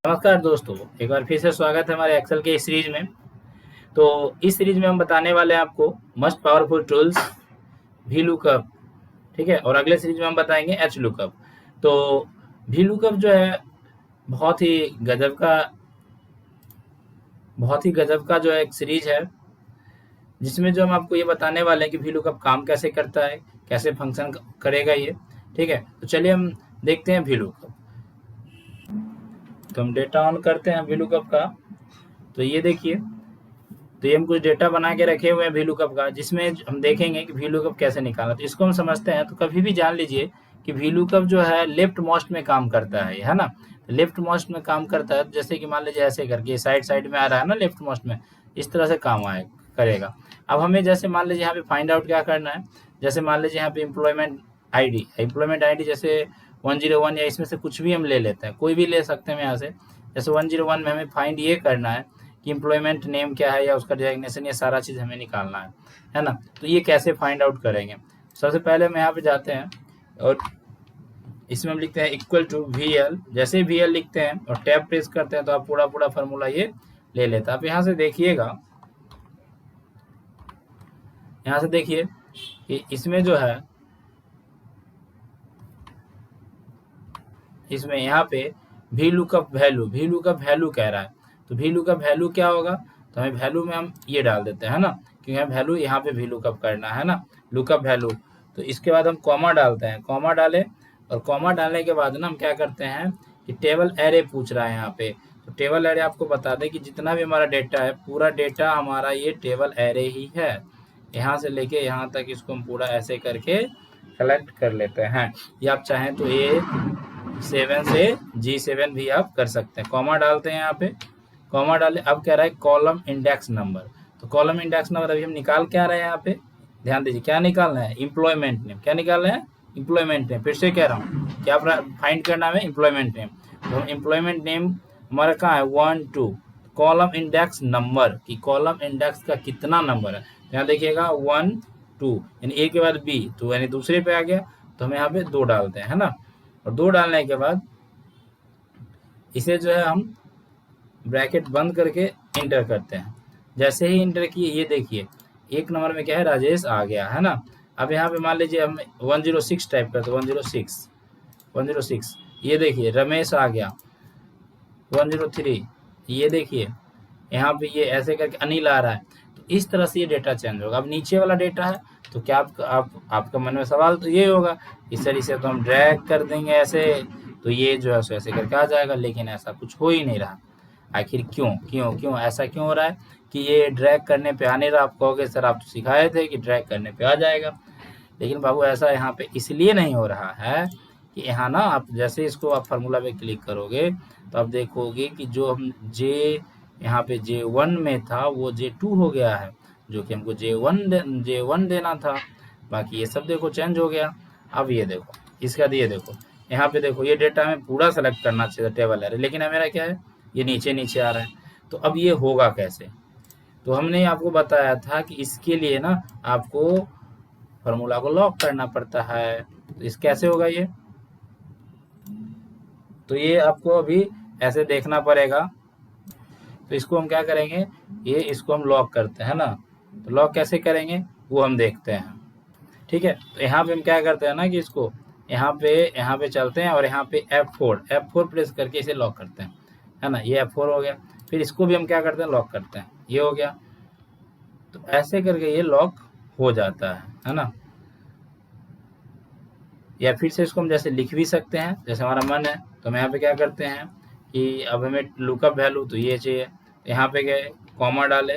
नमस्कार दोस्तों, एक बार फिर से स्वागत है हमारे एक्सेल के इस सीरीज में। तो इस सीरीज में हम बताने वाले हैं आपको must powerful tools V lookup, ठीक है। और अगले सीरीज में हम बताएंगे एच लुकअप। तो वी लुकअप जो है बहुत ही गजब का जो है एक सीरीज है, जिसमें जो हम आपको ये बताने वाले हैं कि वी लुकअप काम कैसे करता है, कैसे फंक्शन करेगा ये, ठीक है। तो चलिए हम देखते हैं वी लुकअप। तो हम डेटा ऑन करते हैं वी लुकअप का। तो ये देखिए, तो ये हम कुछ डेटा बना के रखे हुए हैं वी लुकअप का, जिसमें हम देखेंगे कि वी लुकअप कैसे निकालना। तो इसको हम समझते हैं। तो कभी भी जान लीजिए कि वी लुकअप जो है लेफ्ट मोस्ट में काम करता है ना। लेफ्ट मोस्ट में काम करता है, जैसे कि मान लीजिए ऐसे करके साइड साइड में आ रहा है ना लेफ्ट मोस्ट में, इस तरह से काम करेगा। अब हमें जैसे मान लीजिए यहाँ पे फाइंड आउट क्या करना है। जैसे मान लीजिए यहाँ पे एम्प्लॉयमेंट आईडी जैसे 101 या इसमें से कुछ भी हम ले लेते हैं, कोई भी ले सकते हैं यहाँ से। जैसे 101 में हमें फाइंड ये करना है कि एम्प्लॉयमेंट नेम क्या है या उसका डेजिग्नेशन, ये सारा चीज़ हमें निकालना है ना। तो ये कैसे फाइंड आउट करेंगे। सबसे पहले हम यहाँ पे जाते हैं और इसमें हम लिखते हैं इक्वल टू VL। जैसे ही VL लिखते हैं और टैब प्रेस करते हैं तो आप पूरा फार्मूला ये ले लेता है। आप यहाँ से देखिएगा, यहाँ से देखिए कि इसमें जो है, इसमें यहाँ पे वी लुकअप वैल्यू कह रहा है। तो वी लुकअप वैल्यू क्या होगा, तो हमें वैल्यू में हम ये डाल देते हैं ना, क्योंकि हमें वैल्यू यहाँ पे वी लुकअप करना है ना, लुकअप वैल्यू। तो इसके बाद हम कॉमा डालते हैं, कॉमा डाले और कॉमा डालने के बाद ना हम क्या करते हैं कि टेबल एरे पूछ रहा है यहाँ पे। तो टेबल एरे आपको बता दें कि जितना भी हमारा डेटा है, पूरा डेटा हमारा ये टेबल एरे ही है। यहाँ से लेके यहाँ तक इसको हम पूरा ऐसे करके कलेक्ट कर लेते हैं। या आप चाहें तो A7 से G7 भी आप कर सकते हैं। कॉमा डालते हैं यहाँ पे, कॉमा डाले। अब कह रहा है कॉलम इंडेक्स नंबर। तो कॉलम इंडेक्स नंबर अभी हम निकाल क्या रहे हैं यहाँ पे, ध्यान दीजिए क्या निकालना है, एम्प्लॉयमेंट नेम। क्या निकालना है, एम्प्लॉयमेंट नेम। फिर से कह रहा हूँ क्या फाइंड करना है, एम्प्लॉयमेंट नेम। तो एम्प्लॉयमेंट नेम हमारा कहाँ है, 1 2। कॉलम इंडेक्स नंबर की कॉलम इंडेक्स का कितना नंबर है, यहाँ देखिएगा 1 2, यानी ए के बाद बी, तो यानी दूसरे पे आ गया। तो हम यहाँ पे 2 डालते हैं, है ना। और 2 डालने के बाद इसे जो है हम ब्रैकेट बंद करके इंटर करते हैं। जैसे ही इंटर किए, ये देखिए 1 नंबर में क्या है, राजेश आ गया, है ना। अब यहाँ पे मान लीजिए हम 106 टाइप करते, 106, ये देखिए रमेश आ गया। 103, ये देखिए यहाँ पे ये ऐसे करके अनिल आ रहा है। तो इस तरह से ये डेटा चेंज होगा। अब नीचे वाला डेटा है, तो क्या आपका मन में सवाल तो ये होगा, इस तरह से तो हम ड्रैग कर देंगे ऐसे, तो ये जो है सो ऐसे करके आ जाएगा। लेकिन ऐसा कुछ हो ही नहीं रहा। आखिर क्यों क्यों क्यों ऐसा क्यों हो रहा है कि ये ड्रैग करने पे आ नहीं रहा। आप कहोगे सर आप तो सिखाए थे कि ड्रैग करने पे आ जाएगा। लेकिन बाबू ऐसा यहाँ पे इसलिए नहीं हो रहा है कि यहाँ ना आप जैसे इसको आप फार्मूला पे क्लिक करोगे तो आप देखोगे कि जो हम यहाँ पे J1 में था वो J2 हो गया है, जो कि हमको J1 देना था। बाकी ये सब देखो चेंज हो गया। अब ये देखो इसका ये देखो, यहाँ पे देखो ये डेटा हमें पूरा सेलेक्ट करना चाहिए था टेबल एरे, लेकिन मेरा क्या है, ये नीचे नीचे आ रहा है। तो अब ये होगा कैसे, तो हमने आपको बताया था कि इसके लिए ना आपको फार्मूला को लॉक करना पड़ता है। तो इस कैसे होगा ये, तो ये आपको अभी ऐसे देखना पड़ेगा। तो इसको हम क्या करेंगे, ये इसको हम लॉक करते हैं ना। तो लॉक कैसे करेंगे वो हम देखते हैं, ठीक है। तो यहाँ पे हम क्या करते हैं ना कि इसको यहाँ पे चलते हैं और यहाँ पे F4 प्रेस करके इसे लॉक करते हैं, है ना। ये F4 हो गया। फिर इसको भी हम क्या करते हैं, लॉक करते हैं, ये हो गया। तो ऐसे करके ये लॉक हो जाता है ना। या फिर से इसको हम जैसे लिख भी सकते हैं, जैसे हमारा मन है। तो हम यहाँ पे क्या करते हैं कि अब हमें लुकअप वैल्यू तो ये चाहिए, यहाँ पे गए कॉमा डाले,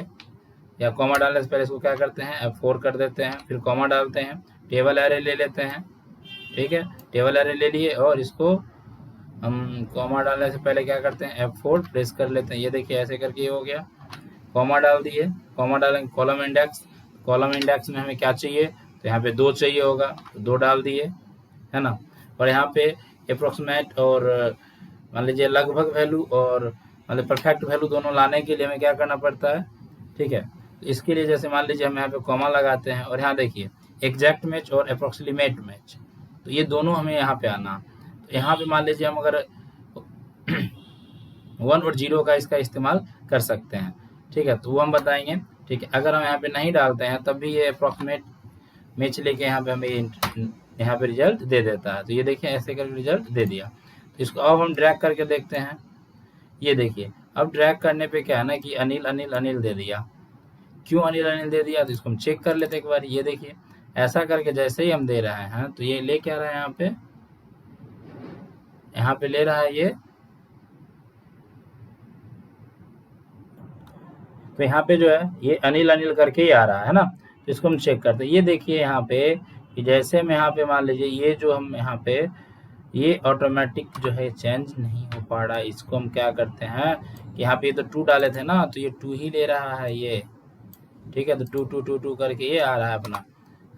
या कॉमा डालने से पहले इसको क्या करते हैं, F4 कर देते हैं, फिर कॉमा डालते हैं, टेबल एरे ले लेते हैं, ठीक है। टेबल एरे ले लिए और इसको हम कॉमा डालने से पहले क्या करते हैं, F4 प्रेस कर लेते हैं। ये देखिए ऐसे करके ये हो गया, कॉमा डाल दिए। कॉमा डालेंगे कॉलम इंडेक्स में हमें क्या चाहिए, तो यहाँ पे 2 चाहिए होगा, तो 2 डाल दिए, है ना। और यहाँ पे अप्रोक्सीमेट और मान लीजिए लगभग वैल्यू और मतलब परफेक्ट वैल्यू दोनों लाने के लिए हमें क्या करना पड़ता है, ठीक है। तो इसके लिए जैसे मान लीजिए हम यहाँ पे कॉमा लगाते हैं और यहाँ देखिए एग्जैक्ट मैच और अप्रोक्सीमेट मैच, तो ये दोनों हमें यहाँ पे आना। तो यहाँ पे मान लीजिए हम अगर 1 और 0 का इसका इस्तेमाल कर सकते हैं। ठीक है, तो वो हम बताएंगे। ठीक है, अगर हम यहाँ पे नहीं डालते हैं तब भी ये अप्रॉक्सीमेट मैच लेके यहाँ पे हमें यहाँ पे रिजल्ट दे देता है। तो ये देखिए ऐसे करके रिजल्ट दे दिया। तो इसको अब हम ड्रैग करके देखते हैं। ये देखिए अब ड्रैग करने पे क्या है ना कि अनिल अनिल अनिल दे दिया। क्यों अनिल अनिल दे दिया, तो इसको हम चेक कर लेते एक बार। ये देखिए ऐसा करके जैसे ही हम दे रहे हैं तो ये ले क्या रहा है, यहाँ पे ले रहा है ये। तो यहाँ पे जो है ये अनिल अनिल करके ही आ रहा है ना। तो इसको हम चेक करते हैं। ये देखिए यहाँ पे कि जैसे हम यहाँ पे मान लीजिए ये जो हम यहाँ पे ये ऑटोमेटिक जो है चेंज नहीं हो पा रहा है। इसको हम क्या करते हैं कि यहाँ पे तो 2 डाले थे ना, तो ये 2 ही ले रहा है ये। ठीक है, तो 2 2 2 2 करके ये आ रहा है अपना,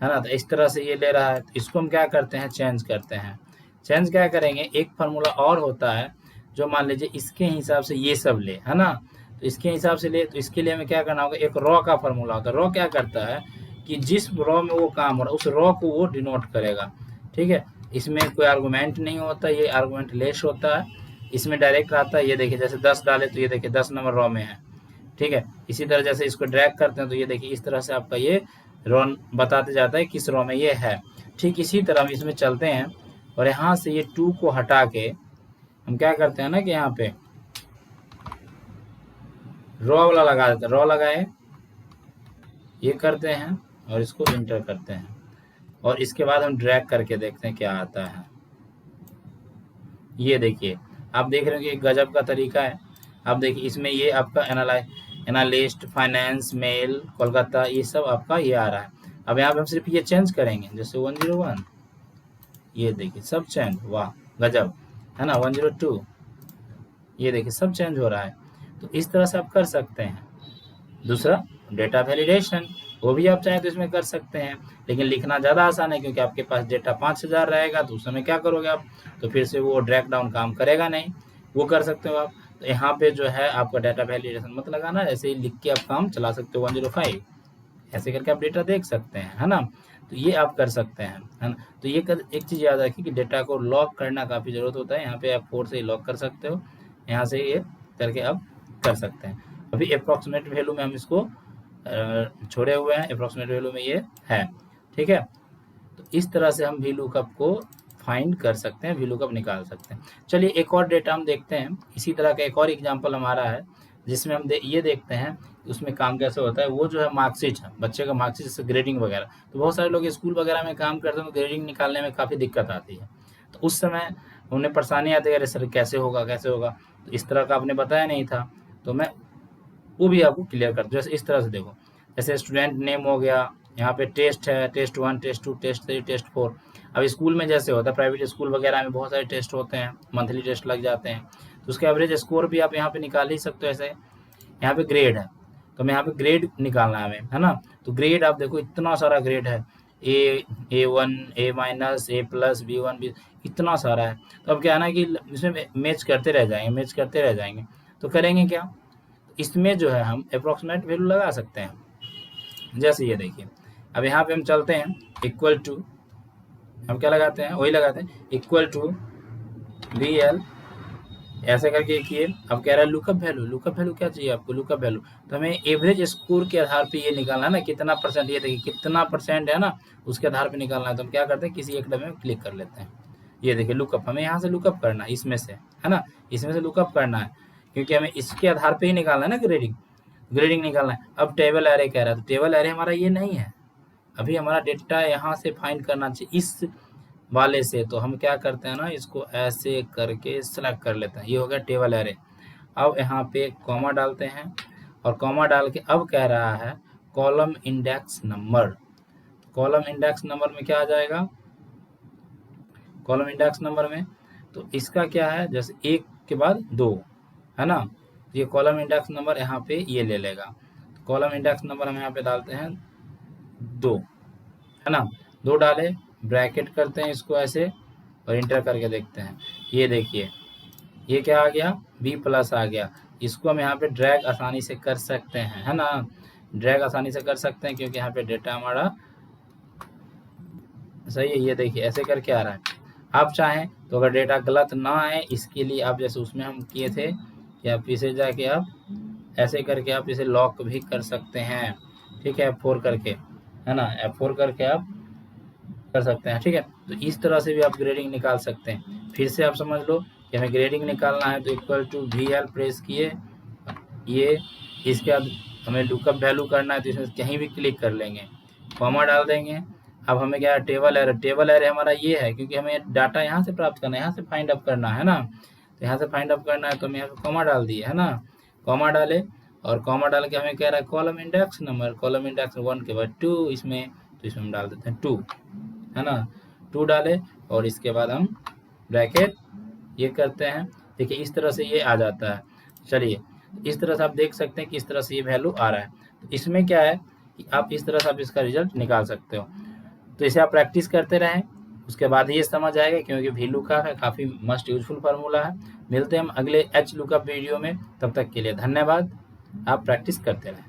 है ना। तो इस तरह से ये ले रहा है। तो इसको हम क्या करते हैं, चेंज करते हैं। चेंज क्या करेंगे, एक फार्मूला और होता है जो मान लीजिए इसके हिसाब से ये सब ले, है ना। तो इसके हिसाब से ले, तो इसके लिए हमें क्या करना होगा, एक रॉ का फार्मूला होता है। रॉ क्या करता है कि जिस रॉ में वो काम हो रहा है उस रॉ को वो डिनोट करेगा। ठीक है, इसमें कोई आर्गूमेंट नहीं होता, ये आर्गूमेंट लेस होता है। इसमें डायरेक्ट आता है। ये देखिए जैसे 10 डाले तो ये देखिए 10 नंबर रॉ में है। ठीक है, इसी तरह जैसे इसको ड्रैग करते हैं तो ये देखिए इस तरह से आपका ये रॉ बताते जाता है किस रॉ में ये है। ठीक इसी तरह हम इसमें चलते हैं और यहाँ से ये 2 को हटा के हम क्या करते हैं ना कि यहाँ पे रॉ वाला लगा देते हैं। रॉ लगाए, ये करते हैं और इसको इंटर करते हैं और इसके बाद हम ड्रैग करके देखते हैं क्या आता है। ये देखिए आप देख रहे हो कि एक गजब का तरीका है। आप देखिए इसमें ये आपका एनालिस्ट, फाइनेंस, मेल, कोलकाता, ये सब आपका ये आ रहा है। अब यहाँ पे हम सिर्फ ये चेंज करेंगे, जैसे 101, ये देखिए सब चेंज, वाह गजब, है ना। 102, ये देखिए सब चेंज हो रहा है। तो इस तरह से आप कर सकते हैं। दूसरा डेटा वैलिडेशन, वो भी आप चाहें तो इसमें कर सकते हैं, लेकिन लिखना ज़्यादा आसान है क्योंकि आपके पास डेटा 5000 रहेगा। तो उस समय क्या करोगे आप, तो फिर से वो ड्रैग डाउन काम करेगा नहीं। वो कर सकते हो आप। तो यहाँ पे जो है आपका डेटा वैलिडेशन मत लगाना, ऐसे ही लिख के आप काम चला सकते हो। 105 ऐसे करके आप डेटा देख सकते हैं, है ना। तो ये आप कर सकते हैं, है ना। तो ये एक चीज़ याद रखिए कि डेटा को लॉक करना काफ़ी ज़रूरत होता है। यहाँ पे आप 4 से ही लॉक कर सकते हो, यहाँ से ये करके आप कर सकते हैं। अभी अप्रॉक्सीमेट वैल्यू में हम इसको छोड़े हुए हैं, अप्रॉक्सीमेट वैल्यू में ये है। ठीक है, तो इस तरह से हम वी लुकअप को फाइंड कर सकते हैं, वी लुकअप निकाल सकते हैं। चलिए एक और डेटा हम देखते हैं। इसी तरह का एक और एग्जांपल हमारा है जिसमें हम ये देखते हैं उसमें काम कैसे होता है। वो जो है मार्कशीट है, बच्चे का मार्कशीट, जैसे ग्रेडिंग वगैरह। तो बहुत सारे लोग स्कूल वगैरह में काम करते हैं तो ग्रेडिंग निकालने में काफ़ी दिक्कत आती है। तो उस समय उन्हें परेशानी आती है, अरे सर कैसे होगा कैसे होगा। तो इस तरह का आपने बताया नहीं था, तो मैं वो भी आपको क्लियर कर दूँ। जैसे इस तरह से देखो, जैसे स्टूडेंट नेम हो गया, यहाँ पे टेस्ट है, टेस्ट 1, टेस्ट 2, टेस्ट 3, टेस्ट 4। अब स्कूल में जैसे होता है, प्राइवेट स्कूल वगैरह में बहुत सारे टेस्ट होते हैं, मंथली टेस्ट लग जाते हैं। तो उसके एवरेज स्कोर भी आप यहाँ पे निकाल ही सकते हो। ऐसे यहाँ पे ग्रेड है, तो हमें यहाँ पे ग्रेड निकालना है हमें, है ना। तो ग्रेड आप देखो इतना सारा ग्रेड है, A1, A-, A+, B1, B, इतना सारा है। तो अब क्या है ना कि इसमें मैच करते रह जाएंगे, मैच करते रह जाएंगे। तो करेंगे क्या, इसमें जो है हम अप्रॉक्सीमेट वैल्यू लगा सकते हैं। जैसे ये देखिए, अब यहाँ पे हम चलते हैं, इक्वल टू, हम क्या लगाते हैं, वही लगाते हैं, इक्वल टू BL, ऐसे करके किए। अब कह रहा है लुकअप वैल्यू। लुकअप वैल्यू क्या चाहिए आपको, लुकअप वैल्यू। तो हमें एवरेज स्कोर के आधार पे ये निकालना है ना, कितना परसेंट, ये देखिए कितना परसेंट है ना, उसके आधार पे निकालना है। तो हम क्या करते हैं, किसी एक डब्बे में क्लिक कर लेते हैं। ये देखिए लुकअप, हमें यहाँ से लुकअप करना है, इसमें से, है ना, इसमें से लुकअप करना है क्योंकि हमें इसके आधार पे ही निकालना है ना, ग्रेडिंग निकालना है। अब टेबल एरे कह रहा है, तो टेबल एरे हमारा ये नहीं है। अभी हमारा डेटा यहाँ से फाइंड करना चाहिए इस वाले से। तो हम क्या करते हैं ना, इसको ऐसे करके सेलेक्ट कर लेते हैं। ये हो गया टेबल एरे। अब यहाँ पे कॉमा डालते हैं और कॉमा डाल के अब कह रहा है column index number. Column index number में क्या आ जाएगा, कॉलम इंडेक्स नंबर में तो इसका क्या है, जैसे 1 के बाद 2, है ना। ये कॉलम इंडेक्स नंबर यहाँ पे ये ले लेगा। कॉलम इंडेक्स नंबर हम यहाँ पे डालते हैं 2, है ना। 2 डाले, ब्रैकेट करते हैं इसको ऐसे और इंटर करके देखते हैं। ये देखिए ये क्या आ गया, B+ आ गया। इसको हम यहाँ पे ड्रैग आसानी से कर सकते हैं, है ना। ड्रैग आसानी से कर सकते हैं क्योंकि यहाँ पे डेटा हमारा सही है। ये देखिए ऐसे करके आ रहा है। आप चाहें तो अगर डेटा गलत ना आए इसके लिए आप, जैसे उसमें हम किए थे कि आप इसे जाके आप ऐसे करके आप इसे लॉक भी कर सकते हैं, ठीक है, F4 करके, है ना, F4 करके आप कर सकते हैं, ठीक है। तो इस तरह से भी आप ग्रेडिंग निकाल सकते हैं। फिर से आप समझ लो कि हमें ग्रेडिंग निकालना है तो इक्वल टू VL प्रेस किए, ये इसके बाद हमें लुकअप वैल्यू करना है तो इसमें कहीं भी क्लिक कर लेंगे, कॉमा डाल देंगे। अब हमें क्या है, टेबल एरे हमारा ये है क्योंकि हमें डाटा यहाँ से प्राप्त करना है, यहाँ से फाइंड अप करना है ना, तो यहाँ से फाइंड अप करना है तो हम यहाँ पे कॉमा डाल दिए, है ना, कॉमा डाले और कॉमा डाल के हमें कह रहा है column index number, column index 1 के बाद 2 इसमें, तो इसमें हम डाल देते हैं 2, है ना, 2 डाले और इसके बाद हम ब्रैकेट ये करते हैं। देखिए इस तरह से ये आ जाता है। चलिए इस तरह से आप देख सकते हैं कि इस तरह से ये वैल्यू आ रहा है। तो इसमें क्या है कि आप इस तरह से आप इसका रिजल्ट निकाल सकते हो। तो इसे आप प्रैक्टिस करते रहें, उसके बाद ये समझ आएगा क्योंकि वी लुकअप है, काफ़ी मस्ट यूजफुल फार्मूला है। मिलते हैं हम अगले एच लुकअप वीडियो में, तब तक के लिए धन्यवाद। आप प्रैक्टिस करते रहें।